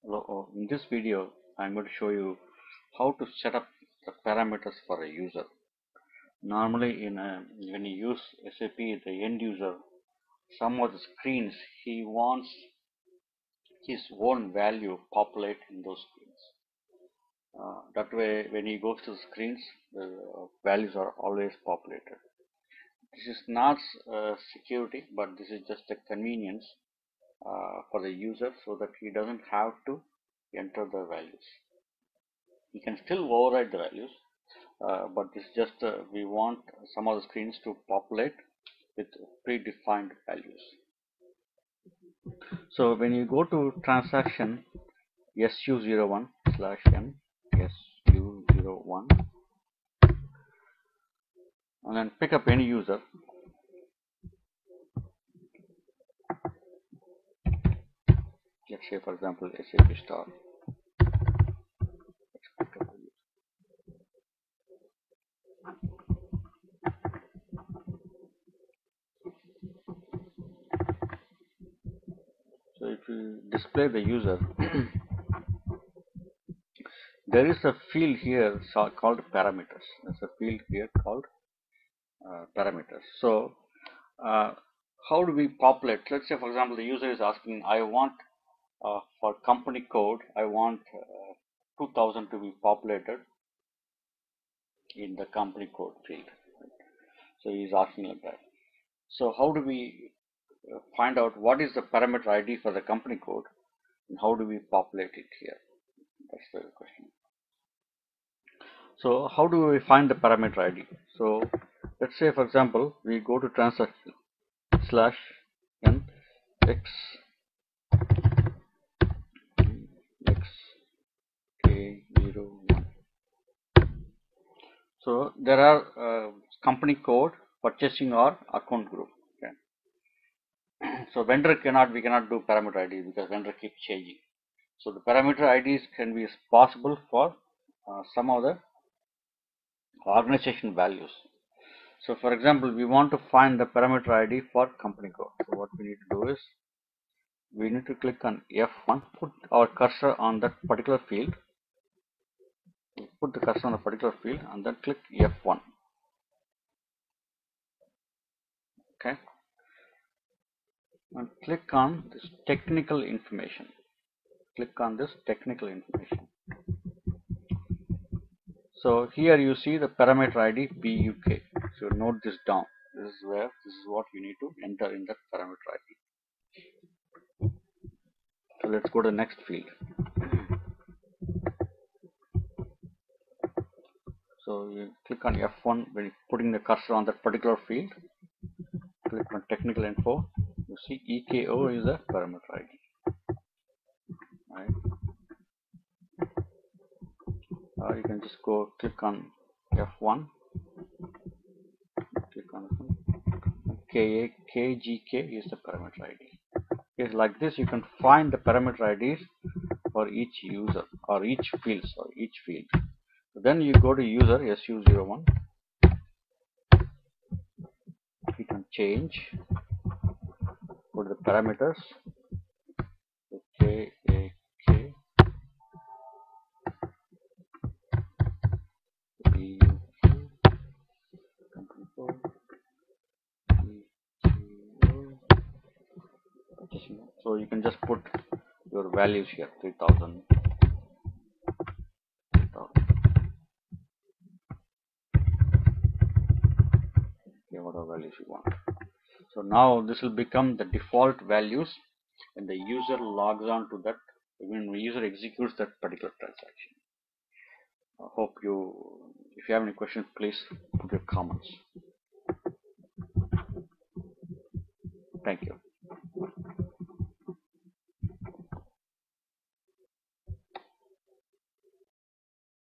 Hello, in this video, I'm going to show you how to set up the parameters for a user. Normally, when you use SAP, the end user, some of the screens, he wants his own value populate in those screens. That way, when he goes to the screens, the values are always populated. This is not security, but this is just a convenience for the user so that he doesn't have to enter the values. He can still override the values, but this just we want some of the screens to populate with predefined values. So when you go to transaction SU01/N SU01 and then pick up any user, let's say for example SAP star. So if you display the user, there is a field here called parameters. There's a field here called parameters. So how do we populate? Let's say for example the user is asking, I want for company code, I want 2000 to be populated in the company code field. So he is asking like that. So how do we find out what is the parameter ID for the company code and how do we populate it here? That's the question. So how do we find the parameter ID? So let's say for example we go to transaction /n xk01. So there are company code, purchasing or account group. Okay. So vendor we cannot do parameter ID because vendor keeps changing. So the parameter IDs can be possible for some of the organization values. So for example, we want to find the parameter ID for company code. So what we need to do is we need to click on F1, put our cursor on that particular field, put the cursor on the particular field and then click F1. Okay. And click on this technical information. Click on this technical information. So here you see the parameter ID PUK. So note this down. This is what you need to enter in that parameter ID. So let's go to the next field. So you click on F1 when you're putting the cursor on that particular field. Click on technical info. You see EKO is a parameter ID. Right. You can just go click on F1. Click on KGK is the parameter ID. Okay, like this you can find the parameter IDs for each user or each field. So then you go to user SU01. You can change. Go to the parameters. KAK. So you can just put your values here, 3000. Okay, whatever values you want. So now this will become the default values and the user logs on to that when the user executes that particular transaction. I hope if you have any questions, please put your comments. Thank you.